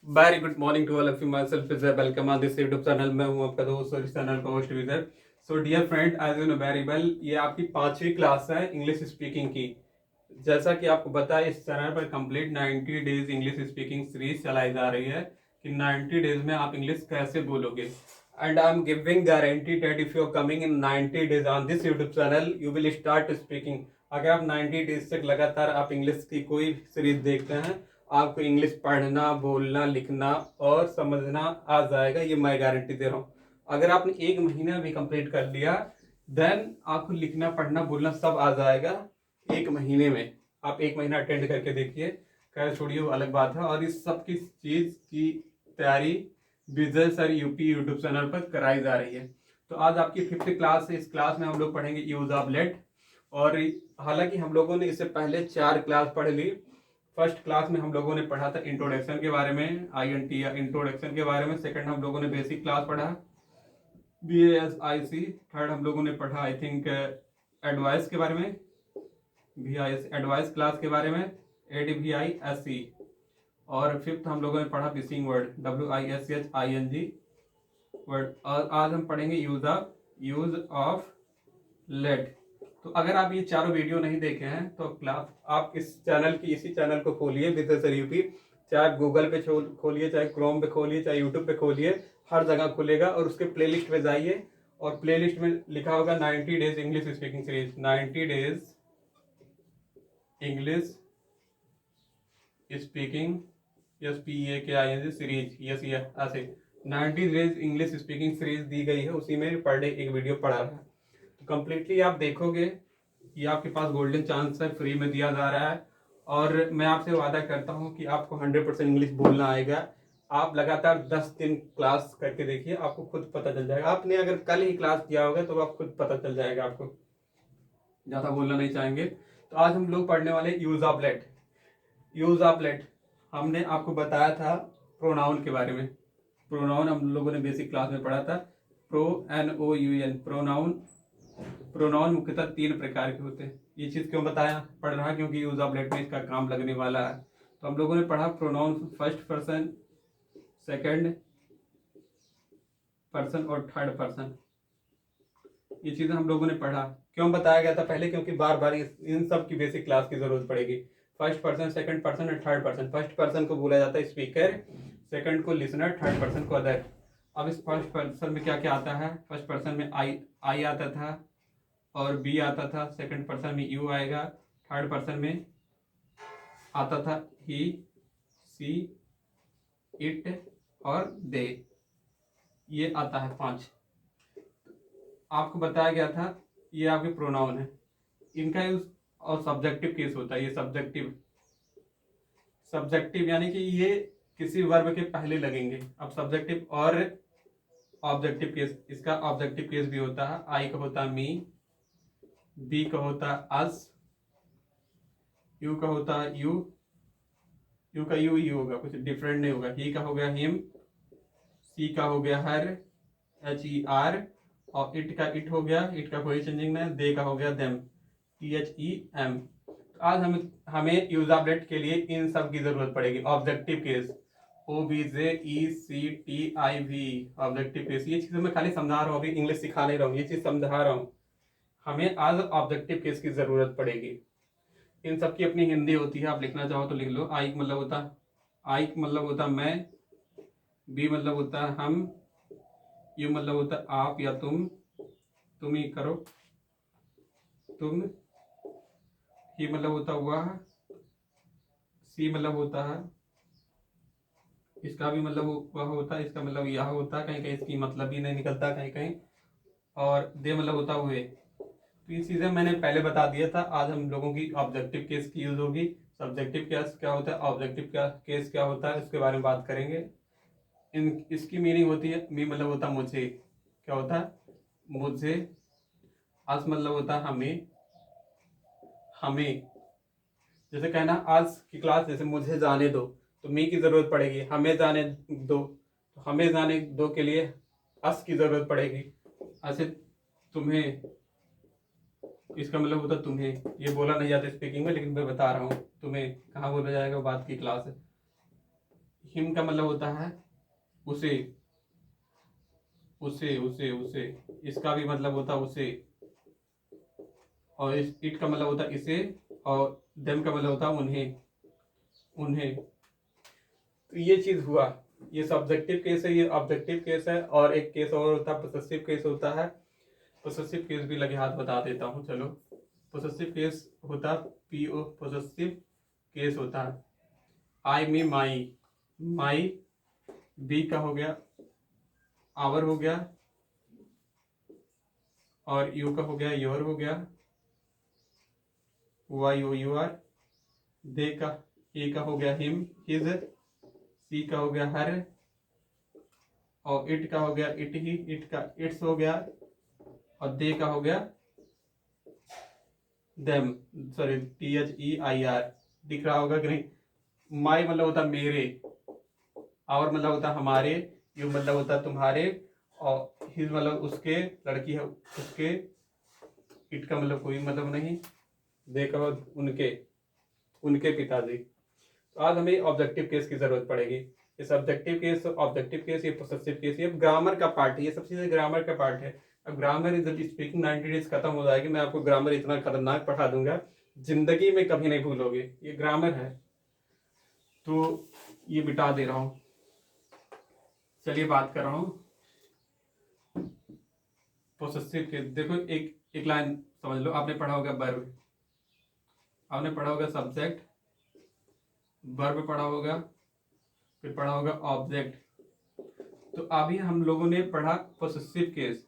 Very good morning to all of you. My self Vijay, welcome on this YouTube channel. मैं हूं आपका दोस्त और इस चैनल का host Vijay. So dear friend, as you know very well, ये आपकी 5वीं क्लास है इंग्लिश स्पीकिंग की। जैसा कि आपको पता है, इस चैनल पर complete 90 days English speaking series चलाई जा रही है कि 90 डेज में आप इंग्लिश कैसे बोलोगे। And I am giving guarantee that if you are coming in 90 days on this YouTube channel you will start speaking. अगर आप 90 डेज तक लगातार आप इंग्लिश की कोई सीरीज देखते हैं, आपको इंग्लिश पढ़ना, बोलना, लिखना और समझना आ जाएगा, ये मैं गारंटी दे रहा हूँ। अगर आपने 1 महीना भी कंप्लीट कर लिया, देन आपको लिखना, पढ़ना, बोलना सब आ जाएगा 1 महीने में। आप 1 महीना अटेंड करके देखिए, खैर छोड़िए वो अलग बात है। और इस सब की चीज की तैयारी विजय सर यूपी यूट्यूब चैनल पर कराई जा रही है। तो आज आपकी 5th क्लास है। इस क्लास में हम लोग पढ़ेंगे यूज ऑफ लेट। और हालांकि हम लोगों ने इससे पहले 4 क्लास पढ़ ली। फर्स्ट क्लास में हम लोगों ने पढ़ा था इंट्रोडक्शन के बारे में, INT या इंट्रोडक्शन के बारे में। सेकंड हम लोगों ने बेसिक क्लास पढ़ा, BASIC। थर्ड हम लोगों ने पढ़ा आई थिंक एडवाइस के बारे में, VIS एडवाइस क्लास के बारे में, ADVISE। और फिफ्थ हम लोगों ने पढ़ा मिसिंग वर्ड, WISHING वर्ड। और आज हम पढ़ेंगे यूज ऑफ लेट। तो अगर आप ये चारों वीडियो नहीं देखे हैं तो क्लास आप इसी चैनल को खोलिए, विजय सर यूपी। चाहे गूगल पे खोलिए, चाहे क्रोम पे खोलिए, चाहे यूट्यूब पे खोलिए, हर जगह खुलेगा। और उसके प्लेलिस्ट पे जाइए और प्लेलिस्ट में लिखा होगा 90 days English speaking series, 90 days English speaking, SPEAKING series, yes ये ऐसे 90 डेज इंग्लिश स्पीकिंग सीरीज दी गई है, उसी में पर डे एक वीडियो पढ़ा है। तो कंप्लीटली आप देखोगे, ये आपके पास गोल्डन चांस है, फ्री में दिया जा रहा है। और मैं आपसे वादा करता हूँ कि आपको 100% इंग्लिश बोलना आएगा। आप लगातार 10 दिन क्लास करके देखिए, आपको खुद पता चल जाएगा। आपने अगर कल ही क्लास किया होगा तो आप खुद पता चल जाएगा आपको, ज़्यादा बोलना नहीं चाहेंगे। तो आज हम लोग पढ़ने वाले use of let. Use of let हमने आपको बताया था प्रोनाउन के बारे में। प्रोनाउन हम लोगों ने बेसिक क्लास में पढ़ा था, PRONOUN प्रोनाउन। प्रोनाउन मुख्यतः 3 प्रकार के होते हैं। ये चीज क्यों बताया पढ़ रहा, क्योंकि यूज ऑफ लेट में इसका काम लगने वाला है। तो हम लोगों ने पढ़ा pronoun first person, second person और थर्ड पर्सन। ये चीजें हम लोगों ने पढ़ा। क्यों बताया गया था पहले, क्योंकि बार बार इन सब की बेसिक क्लास की जरूरत पड़ेगी। फर्स्ट पर्सन, सेकंड पर्सन और थर्ड पर्सन। फर्स्ट पर्सन को बोला जाता है स्पीकर, सेकंड को लिसनर, थर्ड पर्सन को अदर। अब इस फर्स्ट पर्सन में क्या क्या आता है? फर्स्ट पर्सन में आई आता था और बी आता था। सेकंड पर्सन में यू आएगा। थर्ड पर्सन में आता था ही, सी, इट और दे। ये आता है 5। आपको बताया गया था ये आपके प्रोनाउन है, इनका यूज। और सब्जेक्टिव केस होता है, ये सब्जेक्टिव। सब्जेक्टिव यानी कि ये किसी वर्ब के पहले लगेंगे। अब सब्जेक्टिव और ऑब्जेक्टिव केस, इसका ऑब्जेक्टिव केस भी होता है। आई का होता है मी, बी का होता है अस, यू का होता है यू, यू का यू ही होगा, कुछ डिफरेंट नहीं होगा। ही का हो गया हिम, सी का हो गया हर, HER। और इट का इट हो गया, इट का कोई चेंजिंग नहीं। दे का हो गया देम, THEM। तो आज हमें यूज ऑफ लेट के लिए इन सब की जरूरत पड़ेगी। Objective case, OBJECTIV, objective case. ये चीजें मैं खाली समझा रहा हूँ, अभी इंग्लिश सिखा नहीं रहा हूँ, ये चीज समझा रहा हूँ। हमें आज ऑब्जेक्टिव केस की जरूरत पड़ेगी। इन सब की अपनी हिंदी होती है, आप लिखना चाहो तो लिख लो। आई मतलब होता, आई मतलब होता मैं, बी मतलब होता हम, यू मतलब होता आप या तुम ही करो, तुम। ही मतलब होता वह, सी मतलब होता है, इसका भी मतलब वह होता है, इसका मतलब यह होता है, कहीं कहीं इसकी मतलब भी नहीं निकलता कहीं कहीं। और दे मतलब होता हुए। तो ये चीजें मैंने पहले बता दिया था। आज हम लोगों की ऑब्जेक्टिव केस की यूज होगी। सब्जेक्टिव केस क्या होता है, ऑब्जेक्टिव केस क्या होता है, उसके बारे में बात करेंगे। इसकी मीनिंग होती है, मी मतलब होता मुझे, क्या होता है मुझे। अस मतलब होता हमें, हमें। जैसे कहना आज की क्लास, जैसे मुझे जाने दो, तो मी की जरूरत पड़ेगी। हमें जाने दो, तो हमें जाने दो के लिए अस की जरूरत पड़ेगी। ऐसे तुम्हें, इसका मतलब होता तुम्हें। ये बोला नहीं जाता स्पीकिंग में, लेकिन मैं बता रहा हूँ तुम्हें कहाँ बोला जाएगा, बात की क्लास है। हिम का मतलब होता है उसे, उसे उसे उसे, इसका भी मतलब होता है उसे, और इस इट का मतलब होता है इसे, और देम का मतलब होता है उन्हें, उन्हें। तो ये चीज हुआ, ये सब्जेक्टिव केस है, ये ऑब्जेक्टिव केस है, और एक केस और होता है पोसेसिव केस होता है। पोसेसिव केस भी लगे हाथ बता देता हूँ चलो। पोसेसिव केस होता है पीओ, पोसेसिव केस होता है आई मी माई, माई, बी का हो गया आवर हो गया, और यू का हो गया योर हो गया, वाई ओ यू आर, दे का, ए का हो गया हिम हिज, सी का हो गया हर, और इट का हो गया इट ही, इट का इट्स हो गया, और दे का हो गया देम, सॉरी THEIR, दिख रहा होगा कि नहीं। माई मतलब होता मेरे, आवर मतलब होता हमारे, यू मतलब होता तुम्हारे, और हिज मतलब उसके, लड़की है उसके, इट का मतलब कोई मतलब नहीं, दे का मतलब उनके, उनके पिताजी। तो आज हमें ऑब्जेक्टिव केस की जरूरत पड़ेगी। ये सब्जेक्टिव केस, ऑब्जेक्टिव केस, ये पोसेसिव केस, ये ग्रामर का पार्ट है, ये सब चीजें ग्रामर का पार्ट है। अब ग्रामर इज स्पीकिंग 90 डेज खत्म हो जाएगी, मैं आपको ग्रामर इतना खतरनाक पढ़ा दूंगा, जिंदगी में कभी नहीं भूलोगे। ये ग्रामर है, तो ये मिटा दे रहा हूं। चलिए बात कर रहा हूं पोसेसिव केस। देखो एक एक लाइन समझ लो, आपने पढ़ा होगा वर्ब, आपने पढ़ा होगा सब्जेक्ट, वर्ब पढ़ा होगा, फिर पढ़ा होगा ऑब्जेक्ट। तो अभी हम लोगों ने पढ़ा पोसेसिव केस,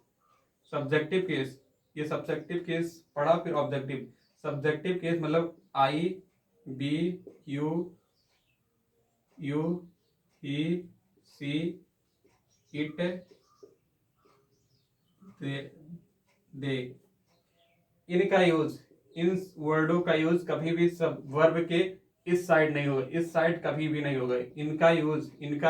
सब्जेक्टिव केस, ये सब्जेक्टिव केस पढ़ा, फिर ऑब्जेक्टिव। सब्जेक्टिव केस मतलब I, we, you, you, he, she, it, they. इनका यूज, इन वर्डों का यूज कभी भी सब वर्ब के इस साइड नहीं होगा, इस साइड कभी भी नहीं होगा। इनका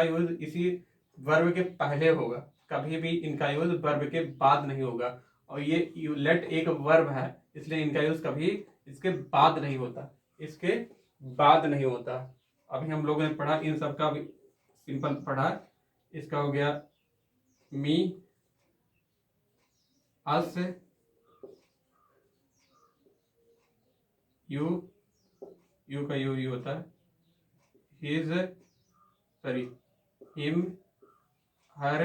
यूज इसी वर्ब के पहले होगा, कभी भी इनका यूज वर्ब के बाद नहीं होगा। और ये लेट एक वर्ब है, इसलिए इनका यूज कभी इसके बाद नहीं होता, इसके बाद नहीं होता। अभी हम लोगों ने पढ़ा इन सब का भी सिंपल पढ़ा। इसका हो गया मी, अस, यू, यू का यू होता है, हिज, सॉरी हिम, हर,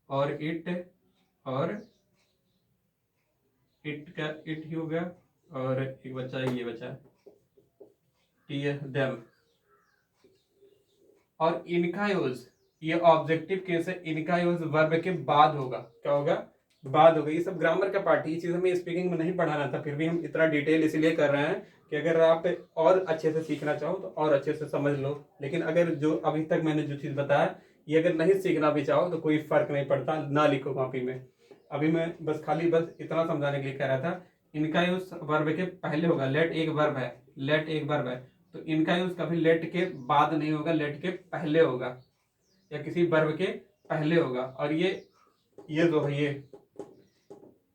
और इट, और इट का इट ही हो गया, और एक बच्चा है, ये बचा टी देम। और इनका यूज, ये ऑब्जेक्टिव केस है, इनका यूज वर्ब के बाद होगा। क्या होगा? बाद होगा। ये सब ग्रामर का पार्ट है, ये चीज हमें स्पीकिंग में नहीं पढ़ाना था, फिर भी हम इतना डिटेल इसलिए कर रहे हैं कि अगर आप और अच्छे से सीखना चाहो तो और अच्छे से समझ लो। लेकिन अगर जो अभी तक मैंने जो चीज बताया, ये अगर नहीं सीखना भी चाहो तो कोई फर्क नहीं पड़ता, ना लिखो कॉपी में। अभी मैं बस खाली बस इतना समझाने के लिए कह रहा था। इनका यूज वर्ब के पहले होगा, लेट एक वर्ब है, लेट एक वर्ब है, तो इनका यूज कभी लेट के बाद नहीं होगा, लेट के पहले होगा, या किसी वर्ब के पहले होगा। और ये जो है, ये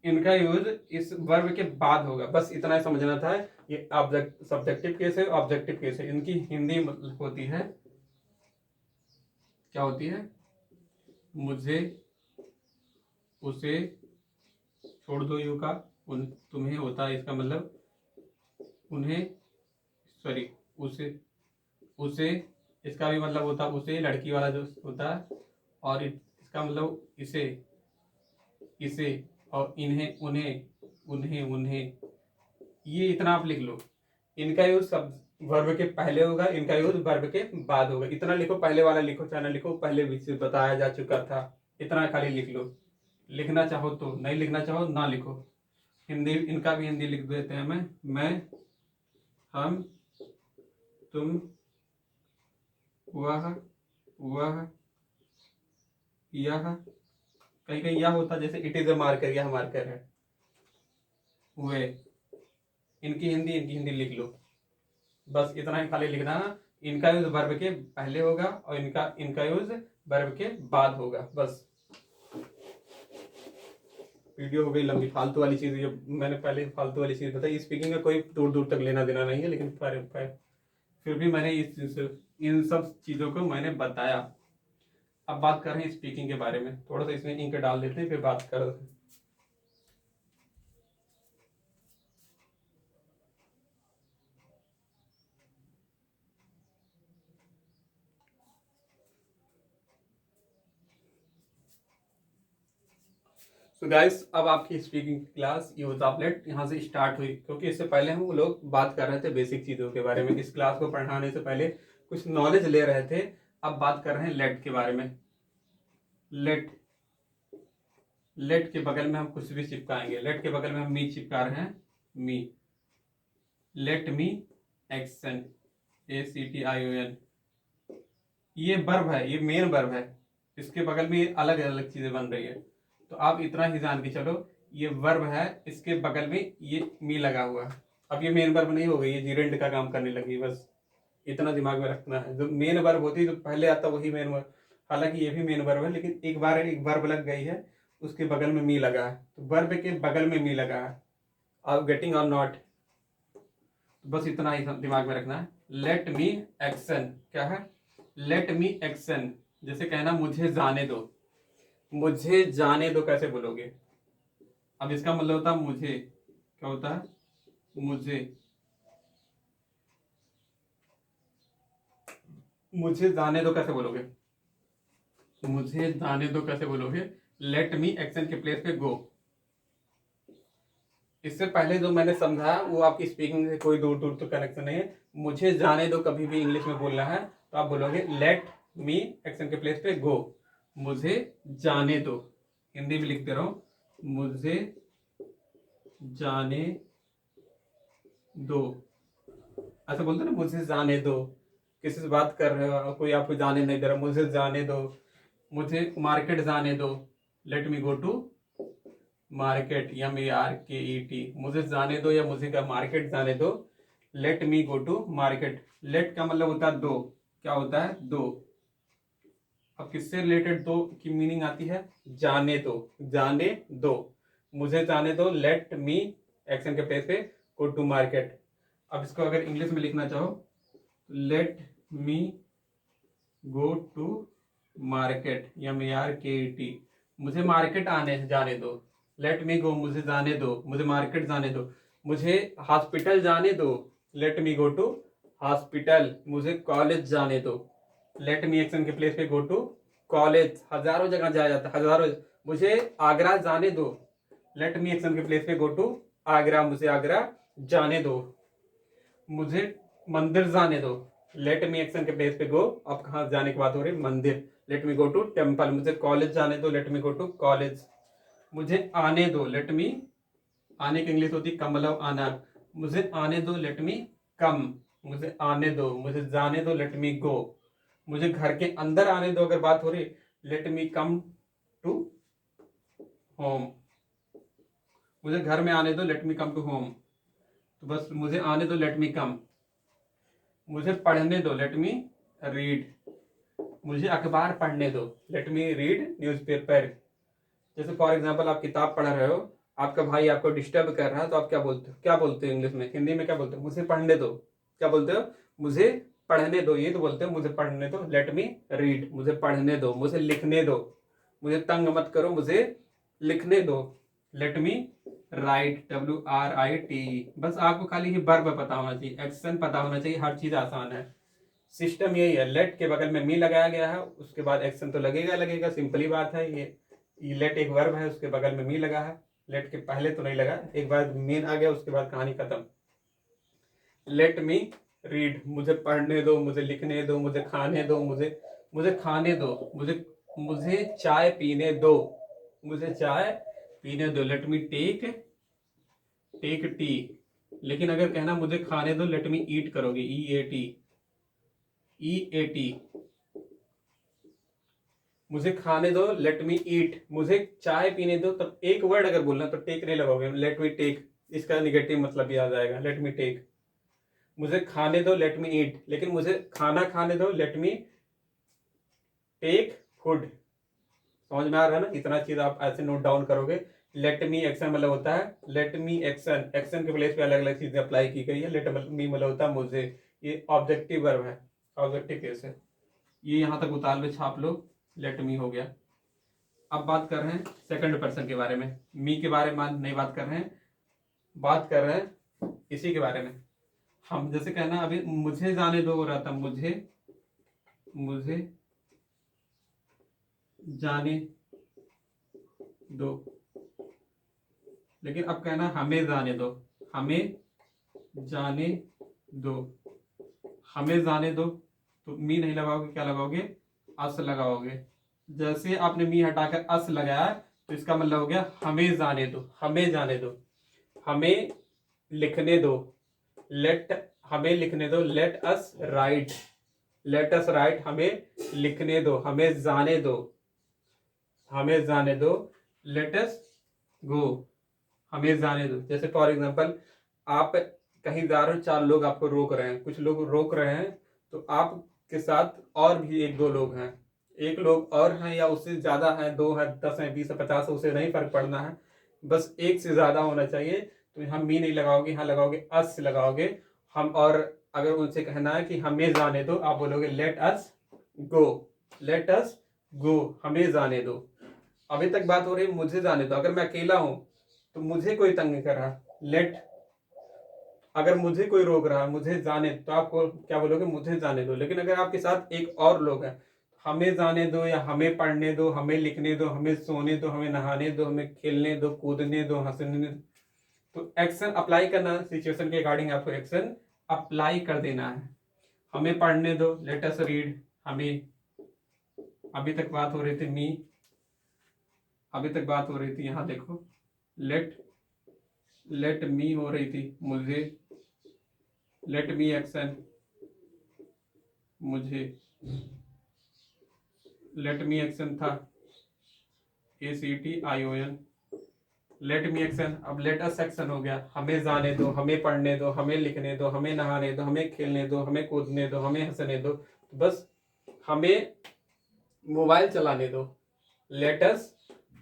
इनका यूज इस वर्ब के बाद होगा, बस इतना ही समझना था। ये ऑब्जेक्ट सब्जेक्टिव केस है, ऑब्जेक्टिव केस है, इनकी हिंदी मतलब होती है, क्या होती है? मुझे, उसे, छोड़ दो यू का, उन, तुम्हें होता है इसका मतलब उन्हें, सॉरी उसे, उसे, इसका भी मतलब होता है उसे, लड़की वाला जो होता है। और इसका मतलब इसे, इसे, और इन्हें, उन्हें, उन्हें, उन्हें। ये इतना आप लिख लो। इनका यूज सब वर्ब के पहले होगा, इनका यूज वर्ब के बाद होगा। इतना लिखो, पहले वाला लिखो चाहे ना लिखो, पहले भी से बताया जा चुका था। इतना खाली लिख लो, लिखना चाहो तो, नहीं लिखना चाहो ना लिखो। हिंदी, इनका भी हिंदी लिख देते हैं। मैं, हम, तुम, वह, यह, कहीं कहीं यह होता, जैसे इट इज ए मार्कर, यह मार्कर है, वे। इनकी हिंदी लिख लो, बस इतना ही खाली लिखना। इनका यूज वर्ब के पहले होगा, और इनका इनका यूज वर्ब के बाद होगा, बस। वीडियो हो गई लंबी, फालतू वाली चीज, ये मैंने पहले फालतू वाली चीज बताई। स्पीकिंग का कोई दूर दूर तक लेना देना नहीं है, लेकिन फिर भी मैंने इन सब चीज़ों को मैंने बताया। अब बात कर रहे हैं स्पीकिंग के बारे में, थोड़ा सा इसमें इंक डाल देते हैं फिर बात कर रहे हैं। तो गाइस, अब आपकी स्पीकिंग क्लास यूज आपलेट यहाँ से स्टार्ट हुई, क्योंकि इससे पहले हम लोग बात कर रहे थे बेसिक चीज़ों के बारे में। इस क्लास को पढ़ाने से पहले कुछ नॉलेज ले रहे थे। अब बात कर रहे हैं लेट के बारे में। लेट लेट के बगल में हम कुछ भी चिपकाएंगे। लेट के बगल में हम मी चिपका रहे हैं, me. Let me action, ACTION। ये वर्ब है, ये मेन वर्ब है। इसके बगल में ये अलग अलग चीजें बन रही है, तो आप इतना ही जान के चलो, ये वर्ब है, इसके बगल में ये मी लगा हुआ है। अब ये मेन वर्ब नहीं हो गई, ये जीरेंड का काम करने लगी। बस इतना दिमाग में रखना है। जो मेन वर्ब होती है जो पहले आता वही मेन वर्ब, हालांकि ये भी मेन वर्ब है, लेकिन एक बार एक वर्ब लग गई है, उसके बगल में मी लगा है, तो वर्ब के बगल में मी लगा है। आप गेटिंग और नॉट, बस इतना ही दिमाग में रखना है। लेट मी एक्शन क्या है? लेट मी एक्शन, जैसे कहना मुझे जाने दो। मुझे जाने दो कैसे बोलोगे? अब इसका मतलब होता है मुझे, क्या होता है? मुझे, मुझे जाने दो कैसे बोलोगे? मुझे जाने दो कैसे बोलोगे? लेट मी एक्शन के प्लेस पे गो। इससे पहले जो मैंने समझा वो आपकी स्पीकिंग से कोई दूर दूर तो कनेक्शन नहीं है। मुझे जाने दो कभी भी इंग्लिश में बोलना है तो आप बोलोगे लेट मी एक्शन के प्लेस पे गो। मुझे जाने दो, हिंदी में लिखते रहो, मुझे जाने दो। ऐसा बोलते ना, मुझे जाने दो। किसी से बात कर रहे हो, कोई आपको जाने नहीं दे रहा, मुझे जाने दो। मुझे मार्केट जाने दो, let me go to market, MERKET। मुझे जाने दो या मुझे का मार्केट जाने दो, let me go to market. Let का मतलब होता है दो, क्या होता है? दो। अब किससे रिलेटेड दो की मीनिंग आती है? जाने दो, जाने दो। मुझे जाने दो, लेट मी एक्शन के प्लेस पे गो टू मार्केट। अब इसको अगर इंग्लिश में लिखना चाहो, let me go to market, MERKET। मुझे मार्केट आने जाने दो, लेट मी गो, मुझे जाने दो, मुझे मार्केट जाने दो। मुझे हॉस्पिटल जाने दो, let me go to hospital. मुझे कॉलेज जाने दो, लेट मी एक्शन के प्लेस पे गो टू कॉलेज। हजारों जगह जाया जाता है, हजारों। मुझे आगरा जाने दो, लेट मी एक्शन के प्लेस पे गो टू आगरा। मुझे आगरा जाने दो। मुझे मंदिर जाने दो, लेट मी एक्शन के प्लेस पे गो। अब कहाँ जाने की बात हो रही? मंदिर, let me go to temple. मुझे कॉलेज जाने दो, let me go to college. मुझे आने दो, लेट मी, आने की इंग्लिश होती है कम, मतलब आना। मुझे आने दो, लेट मी कम। मुझे आने दो, मुझे जाने दो, लेट मी गो। मुझे घर के अंदर आने दो अगर बात हो रही, let me come to home. मुझे घर में आने दो, let me come to home. तो बस मुझे आने दो, लेट मी कम। मुझे पढ़ने दो, लेट मी रीड। मुझे अखबार पढ़ने दो, लेट मी रीड न्यूज़पेपर। जैसे फॉर एग्जांपल आप किताब पढ़ रहे हो, आपका भाई आपको डिस्टर्ब कर रहा है, तो आप क्या बोलते हो? क्या बोलते हो इंग्लिश में? हिंदी में क्या बोलते हो? मुझे पढ़ने दो। क्या बोलते हो? मुझे पढ़ने दो। ये तो बोलते हो मुझे पढ़ने दो, लेट मी रीड। मुझे पढ़ने दो, मुझे लिखने दो। मुझे तंग मत करो, मुझे लिखने दो, लेट मी राइट, WRITE। बस आपको खाली ही वर्ब पता होना चाहिए, एक्शन पता होना चाहिए, हर चीज आसान है। सिस्टम यही है, लेट के बगल में मी लगाया गया है, उसके बाद एक्शन तो लगेगा लगेगा, सिंपली बात है। ये लेट एक वर्ब है, उसके बगल में मी लगा है। लेट के पहले तो नहीं लगा, एक बार मेन आ गया उसके बाद कहानी खत्म। लेट मी रीड, मुझे पढ़ने दो, मुझे लिखने दो, मुझे खाने दो, मुझे खाने दो, मुझे चाय पीने दो, मुझे चाय पीने दो, लेट मी टेक टी। लेकिन अगर कहना मुझे खाने दो, लेट मी ईट करोगे, EAT। मुझे खाने दो, लेट मी ईट। मुझे चाय पीने दो, तब एक वर्ड अगर बोलना तो टेक नहीं लगाओगे, लेट मी टेक। इसका निगेटिव मतलब भी आ जाएगा, लेट मी टेक। मुझे खाने दो, लेट मी ईट। लेकिन मुझे खाना खाने दो, लेट मी टेक फूड। समझ में आ रहा है ना? इतना चीज आप ऐसे नोट डाउन करोगे। लेट मी एक्शन मतलब होता है, लेट मी एक्शन, एक्शन के प्लेस पे अलग अलग चीजें अप्लाई की गई है। लेट मी मतलब होता है मुझे, ये ऑब्जेक्टिव वर्ब है, ऑब्जेक्टिव केस है। ये यहाँ तक उतार लो, छाप लो, लेट मी हो गया। अब बात कर रहे हैं सेकंड पर्सन के बारे में, मी के बारे में नहीं बात कर रहे हैं, बात कर रहे हैं इसी के बारे में। हम जैसे कहना अभी मुझे जाने दो हो रहा था, मुझे जाने दो, लेकिन अब कहना हमें जाने दो, हमें जाने दो, हमें जाने दो। तो मी नहीं लगाओगे, क्या लगाओगे, अस लगाओगे। जैसे आपने मी हटाकर अस लगाया तो इसका मतलब हो गया हमें जाने दो, हमें जाने दो, हमें लिखने दो, हमें लिखने दो, let us right, let us right, हमें लिखने दो, हमें जाने दो, हमें जाने दो, लेट अस गो, हमें जाने दो। जैसे फॉर एग्जांपल आप कहीं जा रहे हो, 4 लोग आपको रोक रहे हैं, कुछ लोग रोक रहे हैं, तो आपके साथ और भी 1-2 लोग हैं, 1 लोग और हैं या उससे ज्यादा हैं, 2 है, 10 है, 20 है, 50 है, उसे नहीं फर्क पड़ना है, बस 1 से ज्यादा होना चाहिए। तो यहाँ मी नहीं लगाओगे, यहाँ लगाओगे अस लगाओगे। हम, और अगर उनसे कहना है कि हमें जाने दो, आप बोलोगे लेट अस गो, लेट अस गो, हमें जाने दो। अभी तक बात हो रही है मुझे जाने दो। अगर मैं अकेला हूं तो मुझे कोई तंग नहीं कर रहा, लेट, अगर मुझे कोई रोक रहा है मुझे जाने, तो आपको क्या बोलोगे, मुझे जाने दो। लेकिन अगर आपके साथ एक और लोग हैं, हमें जाने दो या हमें पढ़ने दो, हमें लिखने दो, हमें सोने दो, हमें नहाने दो, हमें खेलने दो, कूदने दो, हंसने दो, तो एक्शन अप्लाई करना, सिचुएशन के अकॉर्डिंग आपको एक्शन अप्लाई कर देना है। हमें पढ़ने दो, लेट अस रीड, हमें, अभी तक बात हो रही थी मी, अभी तक बात हो रही थी, यहां देखो लेट मी हो रही थी, मुझे, लेट मी एक्शन, मुझे, लेट मी एक्शन था ACTION, लेट मी एक्शन। अब लेट अस एक्शन हो गया, हमें जाने दो, हमें पढ़ने दो, हमें लिखने दो, हमें नहाने दो, हमें खेलने दो, हमें कूदने दो, हमें हंसने दो, तो बस हमें मोबाइल चलाने दो। लेट अस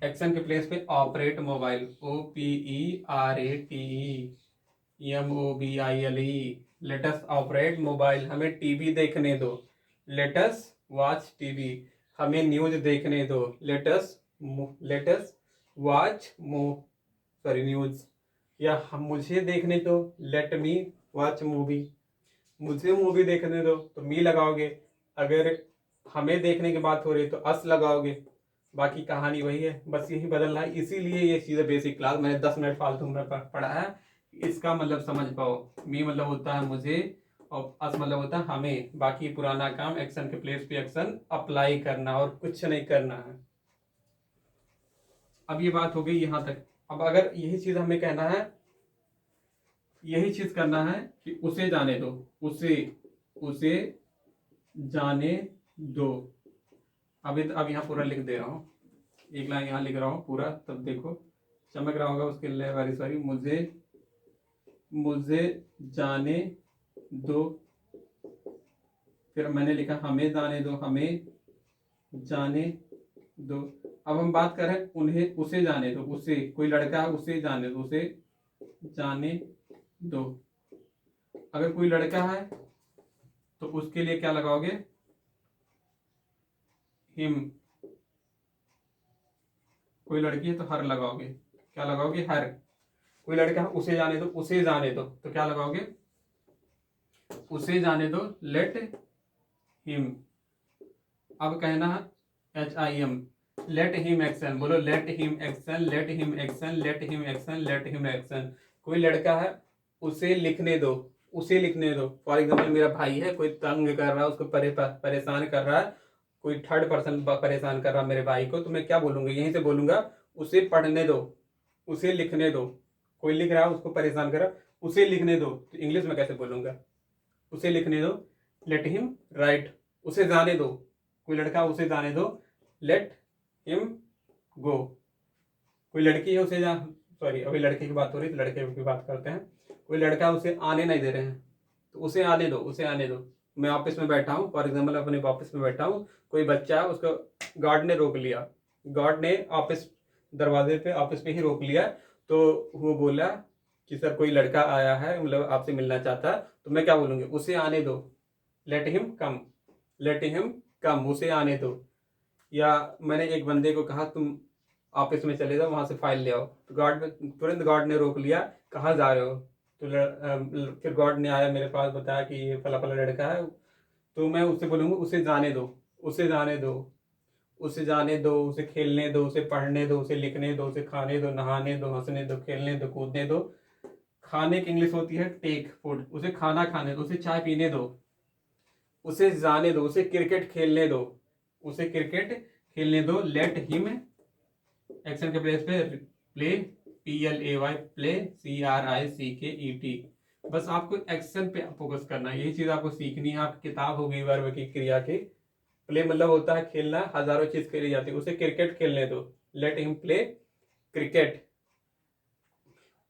एक्शन के प्लेस पे operate mobile, OPERATE let us operate mobile, हमें टीवी देखने दो, लेट अस वॉच टीवी, हमें न्यूज देखने दो, लेट अस वॉच न्यूज, या हम, मुझे देखने दो, लेट मी वॉच मूवी, मुझे मूवी देखने दो, तो मी लगाओगे। अगर हमें देखने की बात हो रही है तो अस लगाओगे। बाकी कहानी वही है, बस यही बदलना है। इसीलिए ये चीज़ें बेसिक क्लास मैंने 10 मिनट फालतू में पढ़ा है, इसका मतलब समझ पाओ। मी मतलब होता है मुझे और अस मतलब होता है हमें। बाकी पुराना काम एक्शन के प्लेस पे एक्शन अप्लाई करना और कुछ नहीं करना है। अब ये बात हो गई यहाँ तक। अब अगर यही चीज हमें कहना है, यही चीज करना है कि उसे जाने दो, उसे जाने दो। अब यहाँ पूरा लिख दे रहा हूँ, एक लाइन यहाँ लिख रहा हूँ पूरा, तब देखो चमक रहा होगा उसके लिए। वेरी सॉरी, मुझे जाने दो, फिर मैंने लिखा हमें जाने दो, हमें जाने दो। अब हम बात कर रहे हैं उन्हें, उसे जाने दो, उसे, कोई लड़का है उसे जाने दो, उसे जाने दो। अगर कोई लड़का है तो उसके लिए क्या लगाओगे, हिम। कोई लड़की है तो हर लगाओगे, क्या लगाओगे, हर। कोई लड़का है उसे जाने दो, उसे जाने दो, तो क्या लगाओगे, उसे जाने दो, लेट हिम। अब कहना है HIM, लेट हिम एक्शन, बोलो let him action, let him action, let him action, let him action. कोई लड़का है उसे लिखने दो, उसे लिखने दो। फॉर एग्जाम्पल मेरा भाई है, कोई तंग कर रहा है, उसको परेशान कर रहा है, कोई थर्ड पर्सन परेशान कर रहा है मेरे भाई को, तो मैं क्या बोलूंगा, यहीं से बोलूंगा उसे पढ़ने दो, उसे लिखने दो। कोई लिख रहा है उसको परेशान कर रहा है, उसे लिखने दो, तो इंग्लिश में कैसे बोलूंगा, उसे लिखने दो, लेट हिम राइट। उसे जाने दो, कोई लड़का उसे जाने दो, लेट हिम गो। कोई लड़की है उसे सॉरी अभी लड़के की बात हो रही है तो लड़के की बात करते हैं। कोई लड़का उसे आने नहीं दे रहे हैं, तो उसे आने दो, उसे आने दो। मैं ऑफिस में बैठा हूँ, फॉर एग्जाम्पल अपने ऑफिस में बैठा हूँ, कोई बच्चा है उसको गार्ड ने रोक लिया, गार्ड ने ऑफिस दरवाजे पे ऑफिस पे ही रोक लिया, तो वो बोला कि सर कोई लड़का आया है, मतलब आपसे मिलना चाहता है, तो मैं क्या बोलूँगी, उसे आने दो, let him come, let him come, उसे आने दो। या मैंने एक बंदे को कहा तुम ऑफिस में चले जाओ, वहां से फाइल ले आओ, तो तुरंत गार्ड ने रोक लिया, कहाँ जा रहे हो, तो फिर गार्ड ने आया मेरे पास, बताया कि ये फला फला लड़का है, तो मैं उससे बोलूँगा उसे जाने दो, उसे जाने दो, उसे जाने दो, उसे खेलने दो, उसे पढ़ने दो, उसे लिखने दो, उसे खाने दो, नहाने दो, हंसने दो, खेलने दो, कूदने दो। खाने की इंग्लिश होती है टेक फूड, उसे खाना खाने दो, उसे चाय पीने दो, उसे जाने दो, उसे क्रिकेट खेलने दो, उसे क्रिकेट खेलने दो, लेट हिम, एक्शन के प्लेस पे प्ले, PLAY, प्ले, CRICKET। बस आपको एक्शन पे फोकस करना है, यही चीज आपको सीखनी है। आपकी किताब हो गई वर्ब की, क्रिया की। प्ले मतलब होता है खेलना, हजारों चीज खेली जाती है, उसे क्रिकेट खेलने दो, लेट हिम प्ले क्रिकेट।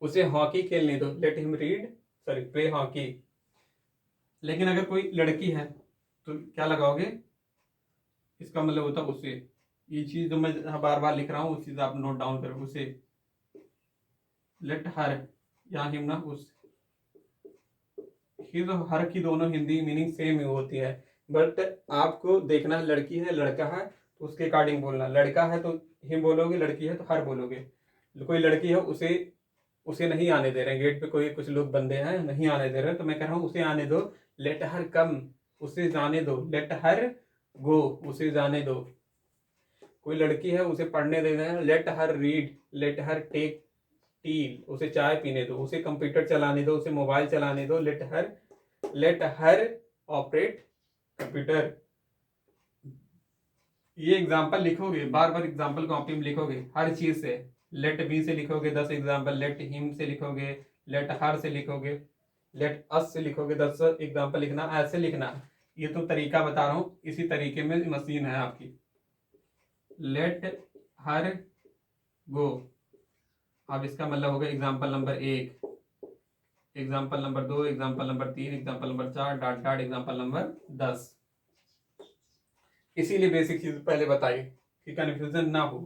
उसे हॉकी खेलने दो, let him read, sorry, play hockey. लेकिन अगर कोई लड़की है तो क्या लगाओगे, इसका मतलब होता है उसे। ये चीज जो मैं बार बार लिख रहा हूँ, उस चीज आप नोट डाउन करो, उसे, लेट हर, या हिम ना उस, हिज और हर की दोनों हिंदी मीनिंग सेम ही होती है, बट आपको देखना है लड़की है लड़का है तो उसके अकॉर्डिंग बोलना। लड़का है तो हिम बोलोगे, लड़की है तो हर बोलोगे। कोई लड़की है, उसे उसे नहीं आने दे रहे हैं गेट पे, कोई कुछ लोग बंदे हैं नहीं आने दे रहे हैं, तो मैं कह रहा हूँ उसे आने दो, लेट हर कम, उसे जाने दो, लेट हर गो, उसे जाने दो। कोई लड़की है, उसे पढ़ने दे रहे हैं, let her read, let her take tea, उसे चाय पीने दो, उसे कंप्यूटर चलाने दो, उसे मोबाइल चलाने दो, लेट हर ऑपरेट कंप्यूटर। ये एग्जाम्पल लिखोगे, बार बार एग्जाम्पल कॉपी में लिखोगे हर चीज से। लेट बी से लिखोगे 10 एग्जाम्पल, लेट हिम से लिखोगे, लेट हर से लिखोगे, लेट अस से लिखोगे 10 एग्जाम्पल लिखना, ऐसे लिखना। ये तो तरीका बता रहा हूँ, इसी तरीके में मशीन है आपकी। लेट हर गो, अब इसका मतलब होगा example number 1, example number 2, example number 3, example number 4, dot dot example number 10। इसीलिए बेसिक चीज पहले बताई कि कंफ्यूजन ना हो,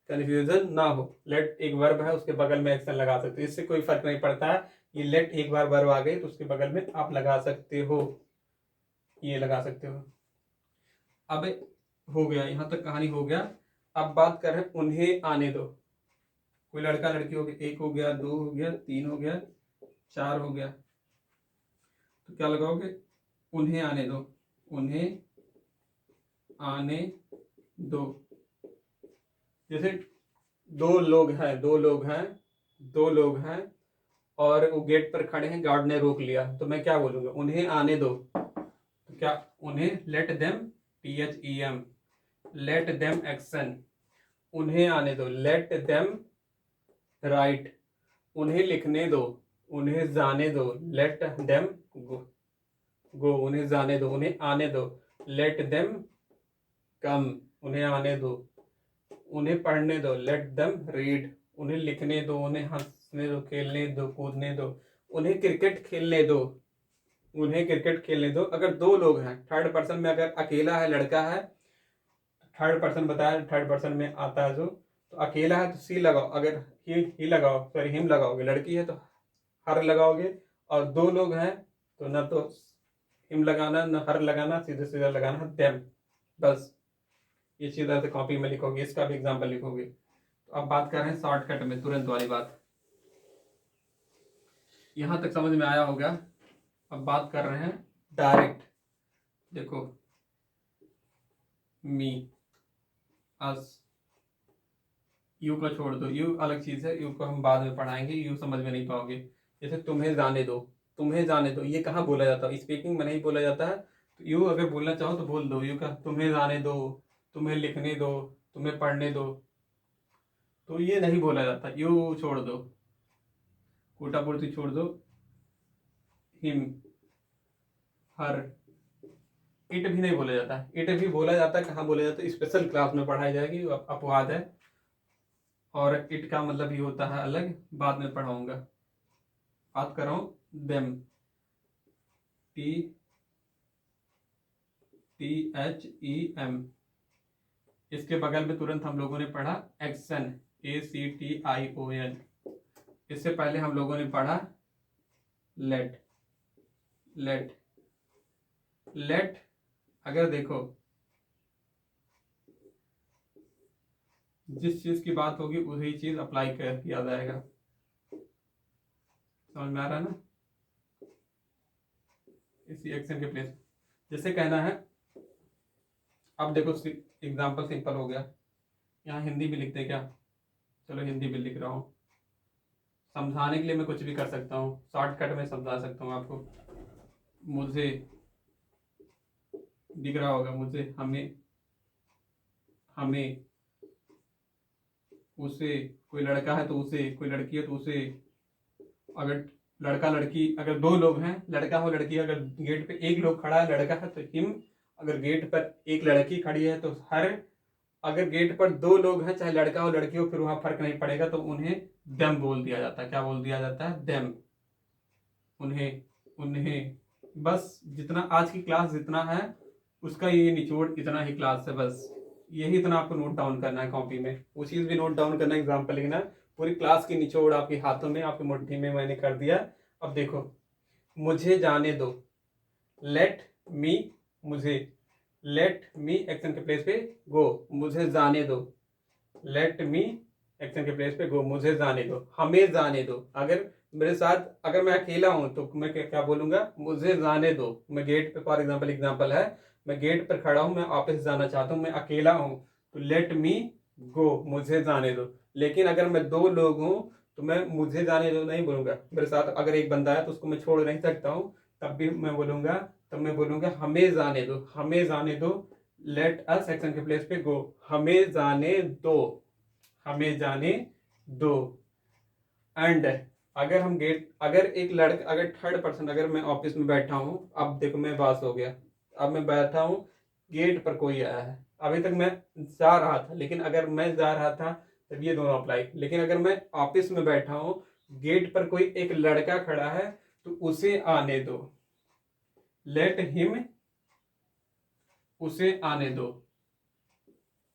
कंफ्यूजन ना हो। लेट एक वर्ब है, उसके बगल में एक्शन लगा सकते हो, इससे कोई फर्क नहीं पड़ता है। ये लेट एक बार वर्ब आ गई तो उसके बगल में आप लगा सकते हो, ये लगा सकते हो। अब हो गया, यहां तक कहानी हो गया। अब बात कर रहे हैं उन्हें आने दो। कोई लड़का लड़की हो गया, 1 हो गया, 2 हो गया, 3 हो गया, 4 हो गया, तो क्या लगाओगे, उन्हें आने दो, उन्हें आने दो। जैसे दो लोग हैं, दो लोग हैं और वो गेट पर खड़े हैं, गार्ड ने रोक लिया, तो मैं क्या बोलूंगा, उन्हें आने दो। तो क्या, उन्हें, let them, THEM, let them action, उन्हें आने दो, लेट देम राइट, उन्हें लिखने दो, उन्हें जाने दो, लेट देम गो, उन्हें जाने दो, उन्हें आने दो, लेट देम कम, उन्हें आने दो, उन्हें पढ़ने दो, लेट देम रीड, उन्हें लिखने दो, उन्हें हंसने दो, खेलने दो, कूदने दो, उन्हें क्रिकेट खेलने दो, उन्हें क्रिकेट खेलने दो। अगर दो लोग हैं, थर्ड पर्सन में अगर अकेला है, लड़का है, थर्ड पर्सन बताया, थर्ड पर्सन में आता है जो, तो अकेला है तो सी लगाओ, अगर ही लगाओ, सॉरी हिम लगाओगे, लड़की है तो हर लगाओगे, और दो लोग हैं तो ना तो हिम लगाना ना हर लगाना, सीधे सीधा लगाना देम, बस। ये चीज ऐसे कॉपी में लिखोगे, इसका भी एग्जाम्पल लिखोगे। तो अब बात कर रहे हैं शॉर्टकट में, तुरंत वाली बात। यहां तक समझ में आया होगा। अब बात कर रहे हैं डायरेक्ट। देखो, मी, अस, यू को छोड़ दो, यू अलग चीज है, यू को हम बाद में पढ़ाएंगे, यू समझ में नहीं पाओगे। जैसे तुम्हें जाने दो, तुम्हें जाने दो, ये कहाँ बोला जाता है, स्पीकिंग में नहीं बोला जाता है। तो यू अगर बोलना चाहो तो बोल दो, यू का तुम्हें जाने दो, तुम्हें लिखने दो, तुम्हें पढ़ने दो, तो ये नहीं बोला जाता, यू छोड़ दो, कोटा पूर्ति छोड़ दो, हिम, हर, इट भी नहीं बोला जाता, इट भी बोला जाता है, कहाँ बोला जाता है, स्पेशल क्लास में पढ़ाई जाएगी, अपवाद है। और इट का मतलब ही होता है अलग, बाद में पढ़ाऊंगा। बात कर रहा हूँ देम, THEM। इसके बगल में तुरंत हम लोगों ने पढ़ा एक्शन, ACTION। इससे पहले हम लोगों ने पढ़ा लेट। लेट लेट अगर देखो जिस चीज की बात होगी वही चीज अप्लाई कर किया जाएगा। समझ में आ रहा है ना? इसी एक्शन के प्लेस जैसे कहना है, अब देखो एग्जाम्पल सिंपल हो गया। यहाँ हिंदी भी लिखते क्या? चलो हिंदी भी लिख रहा हूँ। समझाने के लिए मैं कुछ भी कर सकता हूँ, शॉर्टकट में समझा सकता हूँ आपको। मुझे दिख रहा होगा, मुझे, हमें, हमें, उसे, कोई लड़का है तो उसे, कोई लड़की है तो उसे। अगर लड़का लड़की, अगर दो लोग हैं, लड़का हो लड़की, अगर गेट पे एक लोग खड़ा है लड़का है तो हिम, अगर गेट पर एक लड़की खड़ी है तो हर, अगर गेट पर दो लोग हैं चाहे लड़का हो लड़की हो फिर वहां फर्क नहीं पड़ेगा तो उन्हें देम बोल दिया जाता है। क्या बोल दिया जाता है? देम। उन्हें, उन्हें। बस जितना आज की क्लास जितना है उसका ये निचोड़ इतना ही क्लास है। बस यही इतना आपको नोट डाउन करना है कॉपी में, वो चीज भी नोट डाउन करना है, एग्जाम्पल लिखना है। पूरी क्लास की निचोड़ आपके हाथों में, आपकी मुट्ठी में मैंने कर दिया। अब देखो, मुझे जाने दो, लेट मी, मुझे, लेट मी एक्शन के प्लेस पे गो, मुझे जाने दो, लेट मी एक्शन के प्लेस पे गो, मुझे जाने दो, हमें जाने दो। अगर मेरे साथ, अगर मैं अकेला हूं तो मैं क्या बोलूंगा? मुझे जाने दो। मैं गेट पे, फॉर एग्जाम्पल एग्जाम्पल है, मैं गेट पर खड़ा हूं, मैं ऑफिस जाना चाहता हूं, मैं अकेला हूं तो लेट मी गो, मुझे जाने दो। लेकिन अगर मैं दो लोग हूं तो मैं मुझे जाने दो नहीं बोलूंगा। मेरे साथ अगर एक बंदा है तो उसको मैं छोड़ नहीं सकता हूं, तब भी मैं बोलूंगा, तब मैं बोलूंगा हमें जाने दो, हमें जाने दो, लेट अस एक्शन के प्लेस पे गो, हमें जाने दो, हमें जाने दो। एंड अगर हम गेट, अगर एक लड़का, अगर थर्ड पर्सन, अगर मैं ऑफिस में बैठा हूं, अब देखो मैं पास हो गया, अब मैं बैठा हूं, गेट पर कोई आया है, अभी तक मैं जा रहा था, लेकिन अगर मैं जा रहा था तब ये दोनों अप्लाई। लेकिन अगर मैं ऑफिस में बैठा हूं, गेट पर कोई एक लड़का खड़ा है तो उसे आने दो, लेट हिम, उसे आने दो,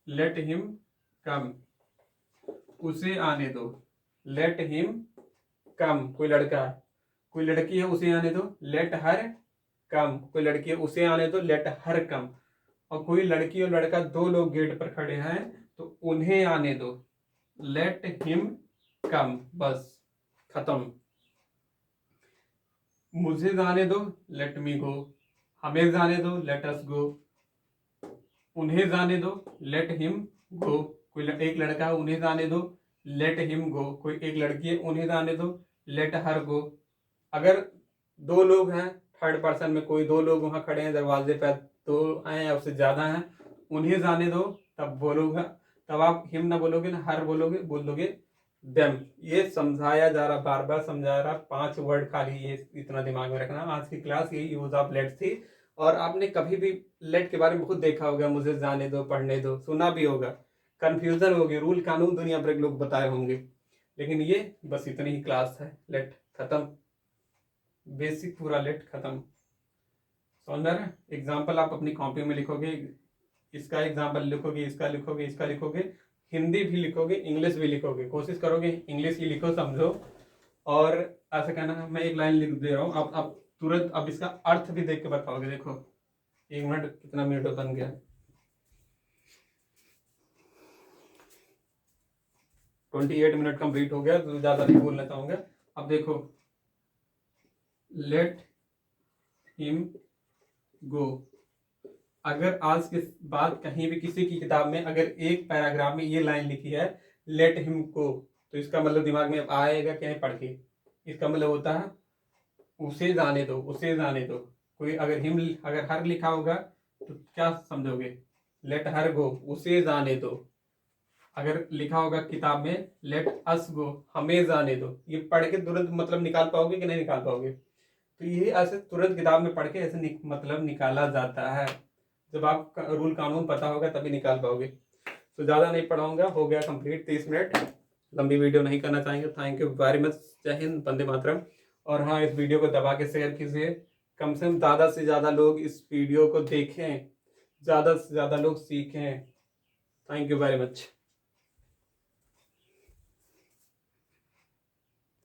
लेट हिम कम, उसे आने दो, लेट हिम कम। कोई लड़का है, कोई लड़की है, उसे आने दो, लेट हर कम। कोई लड़की है, उसे आने दो, लेट हर कम। और कोई लड़की और लड़का दो लोग गेट पर खड़े हैं तो उन्हें आने दो, लेट हिम कम। बस खत्म। मुझे जाने दो, लेट मी गो, हमें जाने दो, लेट अस गो, उन्हें जाने दो, लेट हिम गो। कोई एक लड़का है, उन्हें जाने दो, लेट हिम गो। कोई एक लड़की है, उन्हें जाने दो, लेट हर गो। अगर दो लोग हैं, थर्ड पर्सन में कोई दो लोग वहां खड़े हैं दरवाजे पर, दो आए या उससे ज्यादा हैं, उन्हें जाने दो, तब बोलोगा, तब आप हिम ना बोलोगे ना हर बोलोगे, बोल दोगे देम। ये समझाया जा रहा, बार बार समझा रहा, 5 वर्ड खाली, ये इतना दिमाग में रखना। आज की क्लास यही यूज ऑफ लेट थी। और आपने कभी भी लेट के बारे में खुद देखा होगा, मुझे जाने दो, पढ़ने दो, सुना भी होगा, कंफ्यूजन होगी, रूल कानून दुनिया भर के लोग बताए होंगे, लेकिन ये बस इतनी ही क्लास है। लेट खत्म, बेसिक पूरा लेट खत्म। समझ में आ रहा है? एग्जाम्पल आप अपनी कॉपी में लिखोगे, इसका एग्जाम्पल लिखोगे, इसका लिखोगे, इसका लिखोगे, हिंदी भी लिखोगे, इंग्लिश भी लिखोगे। कोशिश करोगे इंग्लिश ही लिखो, समझो। और ऐसा कहना, मैं एक लाइन लिख दे रहा हूँ, आप तुरंत अब इसका अर्थ भी देख के बताओगे। देखो 1 मिनट, कितना मिनट बन गया, 28 मिनट कंप्लीट हो गया, तो ज्यादा नहीं बोलना चाहूंगा। अब देखो, लेट हिम गो। अगर आज के बाद कहीं भी किसी की किताब में अगर एक पैराग्राफ में ये लाइन लिखी है लेट हिम गो, तो इसका मतलब दिमाग में आएगा क्या पढ़ के? इसका मतलब होता है उसे जाने दो, उसे जाने दो। कोई अगर हिम, अगर हर लिखा होगा तो क्या समझोगे? लेट हर गो, उसे जाने दो। अगर लिखा होगा किताब में लेट अस गो, हमें जाने दो, ये पढ़ के तुरंत मतलब निकाल पाओगे कि नहीं निकाल पाओगे? तो ये ऐसे तुरंत किताब में पढ़ के ऐसे मतलब निकाला जाता है। जब आप रूल कानून पता होगा तभी निकाल पाओगे। तो ज़्यादा नहीं पढ़ाऊंगा, हो गया कंप्लीट 30 मिनट, लंबी वीडियो नहीं करना चाहेंगे। Thank you very much. जय हिंद, वंदे मातरम। और हाँ, इस वीडियो को दबा के शेयर कीजिए, कम से कम ज़्यादा से ज़्यादा लोग इस वीडियो को देखें, ज़्यादा से ज़्यादा लोग सीखें। Thank you very much.